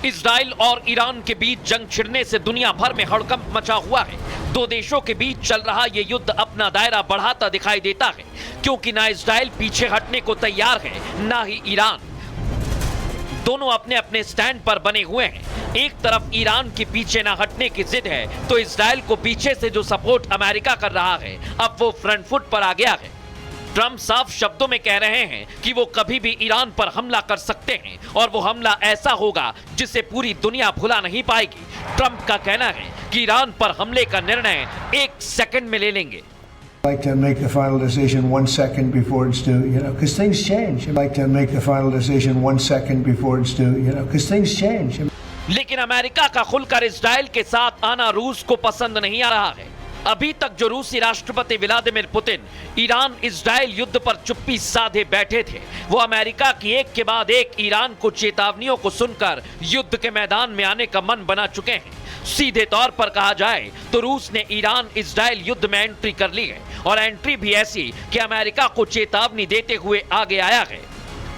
Israel और Iran के बीच जंग छिड़ने से दुनिया भर में हड़कंप मचा हुआ है। दो देशों के बीच चल रहा ये युद्ध अपना दायरा बढ़ाता दिखाई देता है, क्योंकि ना इजराइल पीछे हटने को तैयार है ना ही ईरान। दोनों अपने अपने स्टैंड पर बने हुए हैं। एक तरफ ईरान की पीछे ना हटने की जिद है, तो इजराइल को पीछे से जो सपोर्ट अमेरिका कर रहा है, अब वो फ्रंट फुट पर आ गया है। ट्रंप साफ शब्दों में कह रहे हैं कि वो कभी भी ईरान पर हमला कर सकते हैं और वो हमला ऐसा होगा जिसे पूरी दुनिया भुला नहीं पाएगी। ट्रंप का कहना है कि ईरान पर हमले का निर्णय 1 सेकंड में ले लेंगे। Like to make the final decision 1 second before it's due, because things change. I'd like to make the final decision 1 second before it's due, because things change. लेकिन अमेरिका का खुलकर इजराइल के साथ आना रूस को पसंद नहीं आ रहा है। अभी तक जो रूसी राष्ट्रपति व्लादिमीर पुतिन ईरान इजराइल युद्ध पर चुप्पी साधे बैठे थे, वो अमेरिका की एक के बाद एक ईरान को चेतावनियों को सुनकर युद्ध के मैदान में आने का मन बना चुके हैं। सीधे तौर पर कहा जाए तो रूस ने ईरान इजराइल युद्ध में एंट्री कर ली है, और एंट्री भी ऐसी कि अमेरिका को चेतावनी देते हुए आगे आया है।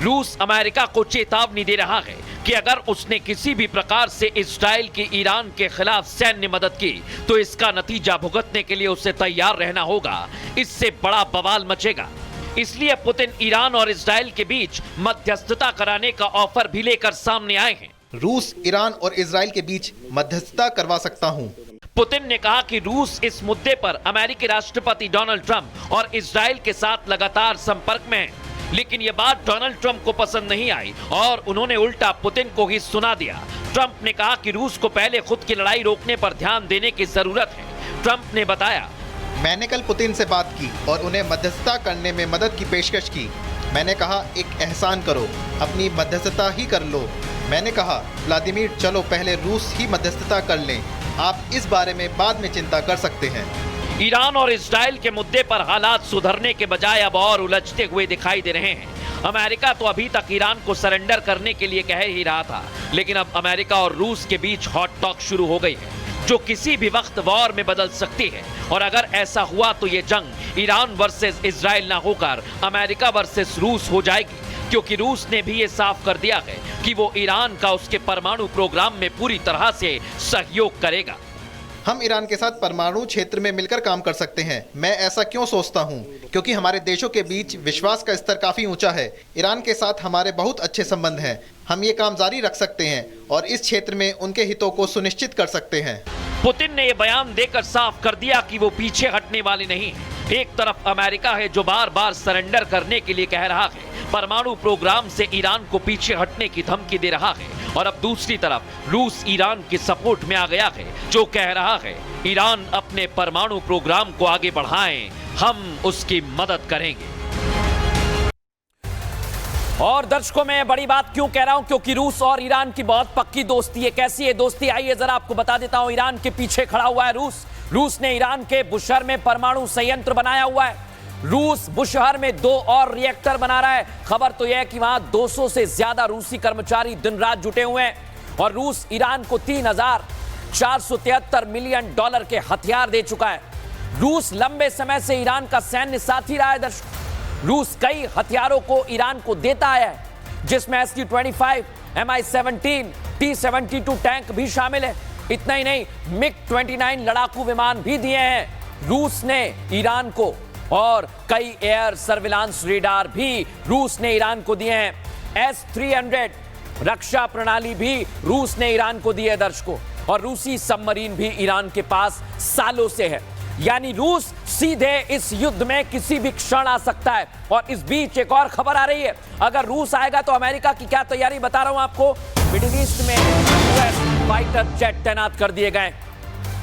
रूस अमेरिका को चेतावनी दे रहा है कि अगर उसने किसी भी प्रकार से इजराइल की ईरान के खिलाफ सैन्य मदद की, तो इसका नतीजा भुगतने के लिए उसे तैयार रहना होगा। इससे बड़ा बवाल मचेगा। इसलिए पुतिन ईरान और इजराइल के बीच मध्यस्थता कराने का ऑफर भी लेकर सामने आए हैं। रूस ईरान और इजराइल के बीच मध्यस्थता करवा सकता हूं। पुतिन ने कहा कि रूस इस मुद्दे पर अमेरिकी राष्ट्रपति डोनाल्ड ट्रंप और इजराइल के साथ लगातार संपर्क में है। लेकिन यह बात डोनाल्ड ट्रंप को पसंद नहीं आई और उन्होंने उल्टा पुतिन को ही सुना दिया। ट्रंप ने कहा कि रूस को पहले खुद की लड़ाई रोकने पर ध्यान देने की जरूरत है। ट्रंप ने बताया, मैंने कल पुतिन से बात की और उन्हें मध्यस्थता करने में मदद की पेशकश की। मैंने कहा, एक एहसान करो, अपनी मध्यस्थता ही कर लो। मैंने कहा, व्लादिमीर, चलो पहले रूस ही मध्यस्थता कर लें, आप इस बारे में बाद में चिंता कर सकते हैं। ईरान और इजराइल के मुद्दे पर हालात सुधरने के बजाय अब और उलझते हुए दिखाई दे रहे हैं। अमेरिका तो अभी तक ईरान को सरेंडर करने के लिए कह ही रहा था, लेकिन अब अमेरिका और रूस के बीच हॉट टॉक शुरू हो गई है, जो किसी भी वक्त वॉर में बदल सकती है। और अगर ऐसा हुआ तो ये जंग ईरान वर्सेस इजराइल ना होकर अमेरिका वर्सेस रूस हो जाएगी, क्योंकि रूस ने भी ये साफ कर दिया है कि वो ईरान का उसके परमाणु प्रोग्राम में पूरी तरह से सहयोग करेगा। हम ईरान के साथ परमाणु क्षेत्र में मिलकर काम कर सकते हैं। मैं ऐसा क्यों सोचता हूं? क्योंकि हमारे देशों के बीच विश्वास का स्तर काफी ऊंचा है। ईरान के साथ हमारे बहुत अच्छे संबंध हैं। हम ये काम जारी रख सकते हैं और इस क्षेत्र में उनके हितों को सुनिश्चित कर सकते हैं। पुतिन ने यह बयान देकर साफ कर दिया कि वो पीछे हटने वाले नहीं हैं। एक तरफ अमेरिका है जो बार बार सरेंडर करने के लिए कह रहा है, परमाणु प्रोग्राम से ईरान को पीछे हटने की धमकी दे रहा है, और अब दूसरी तरफ रूस ईरान की सपोर्ट में आ गया है, जो कह रहा है ईरान अपने परमाणु प्रोग्राम को आगे बढ़ाएं, हम उसकी मदद करेंगे। और दर्शकों, मैं बड़ी बात क्यों कह रहा हूं, क्योंकि रूस और ईरान की बहुत पक्की दोस्ती है। कैसी है दोस्ती, आइए जरा आपको बता देता हूं। ईरान के पीछे खड़ा हुआ है रूस ने ईरान के बुशहर में परमाणु संयंत्र बनाया हुआ है। रूस बुशहर में 2 और रिएक्टर बना रहा है। खबर तो यह है कि वहां 200 से ज्यादा रूसी कर्मचारी दिन रात जुटे हुए हैं, और रूस ईरान को $3,473 मिलियन के हथियार दे चुका है। रूस लंबे समय से ईरान का सैन्य साथी रहा है। दर्शकों, रूस कई हथियारों को ईरान को देता है, जिसमें SU-25, Mi-17, T-72 टैंक भी शामिल है। इतना ही नहीं, MiG-29 लड़ाकू विमान भी दिए हैं रूस ने ईरान को, और कई एयर सर्विलांस रेडार भी रूस ने ईरान को दिए हैं। S-300 रक्षा प्रणाली भी रूस ने ईरान को दी है दर्शकों, और रूसी सबमरीन भी ईरान के पास सालों से है। यानी रूस सीधे इस युद्ध में किसी भी क्षण आ सकता है। और इस बीच एक और खबर आ रही है, अगर रूस आएगा तो अमेरिका की क्या तैयारी बता रहा हूं आपको। मिडिल ईस्ट में US फाइटर जेट तैनात कर दिए गए।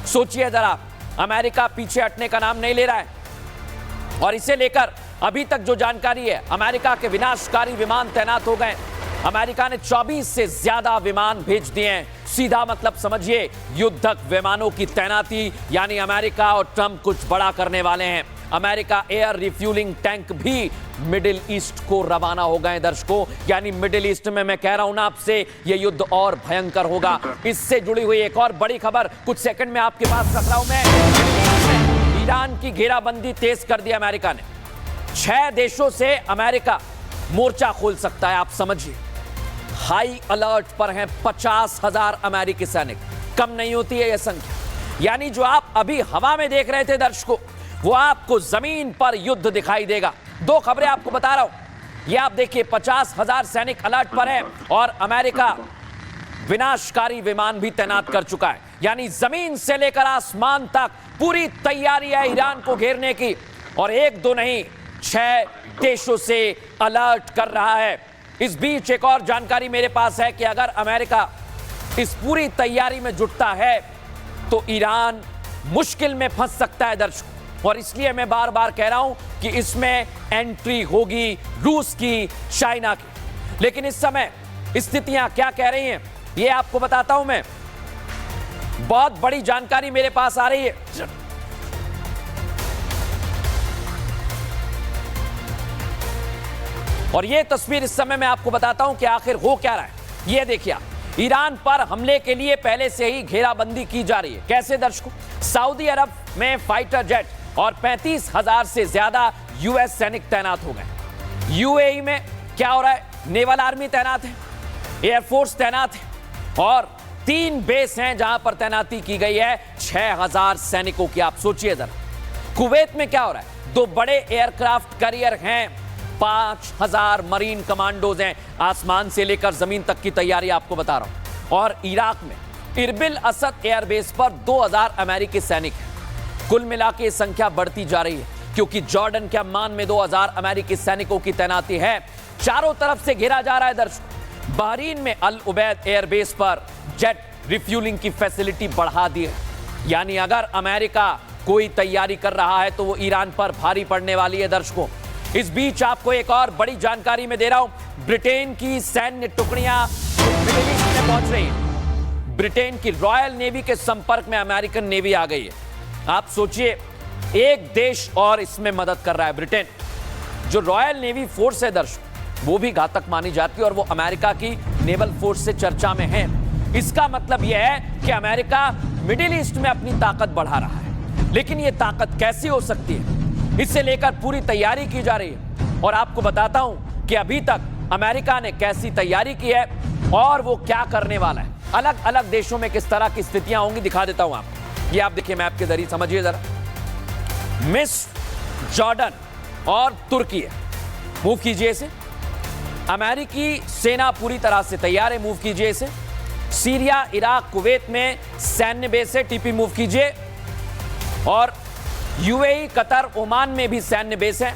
सोचिए जरा, अमेरिका पीछे हटने का नाम नहीं ले रहा है, और इसे लेकर अभी तक जो जानकारी है, अमेरिका के विनाशकारी विमान तैनात हो गए। अमेरिका ने 24 से ज्यादा विमान भेज दिए हैं। सीधा मतलब समझिए, युद्धक विमानों की तैनाती, यानी अमेरिका और ट्रंप कुछ बड़ा करने वाले हैं। अमेरिका एयर रिफ्यूलिंग टैंक भी मिडिल ईस्ट को रवाना हो गए दर्शकों। यानी मिडिल ईस्ट में मैं कह रहा हूं ना आपसे, यह युद्ध और भयंकर होगा। इससे जुड़ी हुई एक और बड़ी खबर कुछ सेकंड में आपके पास रख रहा हूं मैं। ईरान की घेराबंदी तेज कर दी अमेरिका ने। 6 देशों से अमेरिका मोर्चा खोल सकता है, आप समझिए। हाई अलर्ट पर हैं 50,000 अमेरिकी सैनिक। कम नहीं होती है यह संख्या। यानी जो आप अभी हवा में देख रहे थे दर्शकों, वो आपको जमीन पर युद्ध दिखाई देगा। दो खबरें आपको बता रहा हूं। ये आप देखिए, 50,000 सैनिक अलर्ट पर है और अमेरिका विनाशकारी विमान भी तैनात कर चुका है। यानी जमीन से लेकर आसमान तक पूरी तैयारी है ईरान को घेरने की। और एक दो नहीं, 6 देशों से अलर्ट कर रहा है। इस बीच एक और जानकारी मेरे पास है कि अगर अमेरिका इस पूरी तैयारी में जुटता है तो ईरान मुश्किल में फंस सकता है दर्शकों। और इसलिए मैं बार बार कह रहा हूं कि इसमें एंट्री होगी रूस की, चाइना की। लेकिन इस समय स्थितियां क्या कह रही हैं, ये आपको बताता हूं मैं। बहुत बड़ी जानकारी मेरे पास आ रही है। और ये तस्वीर इस समय मैं आपको बताता हूं कि आखिर हो क्या रहा है। ये देखिए आप, ईरान पर हमले के लिए पहले से ही घेराबंदी की जा रही है। कैसे दर्शकों, सऊदी अरब में फाइटर जेट और 35,000 से ज्यादा यूएस सैनिक तैनात हो गए। यूएई में क्या हो रहा है, नेवल आर्मी तैनात है, एयरफोर्स तैनात है और 3 बेस हैं जहां पर तैनाती की गई है 6,000 सैनिकों की। आप सोचिए जरा। कुवैत में क्या हो रहा है, 2 बड़े एयरक्राफ्ट कैरियर हैं, 5,000 मरीन कमांडोज हैं। आसमान से लेकर जमीन तक की तैयारी आपको बता रहा हूं। और इराक में इरबिल असद एयरबेस पर 2,000 अमेरिकी सैनिक हैं। कुल मिलाकर ये संख्या बढ़ती जा रही है क्योंकि जॉर्डन के अम्मान में 2,000 अमेरिकी सैनिकों की तैनाती है। चारों तरफ से घेरा जा रहा है दर्शकों। बहरीन में अल उबैद एयरबेस पर जेट रिफ्यूलिंग की फैसिलिटी बढ़ा दी है। यानी अगर अमेरिका कोई तैयारी कर रहा है तो वो ईरान पर भारी पड़ने वाली है दर्शकों। इस बीच आपको एक और बड़ी जानकारी मैं दे रहा हूं। ब्रिटेन की सैन्य टुकड़ियां मिडिल ईस्ट में पहुंच रही हैं। ब्रिटेन की रॉयल नेवी के संपर्क में अमेरिकन नेवी आ गई है। आप सोचिए, एक देश और इसमें मदद कर रहा है, ब्रिटेन। जो रॉयल नेवी फोर्स है दर्शक, वो भी घातक मानी जाती है और वो अमेरिका की नेवल फोर्स से चर्चा में है। इसका मतलब यह है कि अमेरिका मिडिल ईस्ट में अपनी ताकत बढ़ा रहा है। लेकिन यह ताकत कैसी हो सकती है, इससे लेकर पूरी तैयारी की जा रही है। और आपको बताता हूं कि अभी तक अमेरिका ने कैसी तैयारी की है और वो क्या करने वाला है। अलग अलग देशों में किस तरह की स्थितियां होंगी दिखा देता हूं आपको। ये आप देखिए मैप के जरिए, समझिए जरा। मिस्र, जॉर्डन और तुर्की है। मूव कीजिए इसे। अमेरिकी सेना पूरी तरह से तैयार है, मूव कीजिए इसे। सीरिया, इराक, कुवैत में सैन्य बेस है, टीपी मूव कीजिए। और यूएई, कतर, ओमान में भी सैन्य बेस है।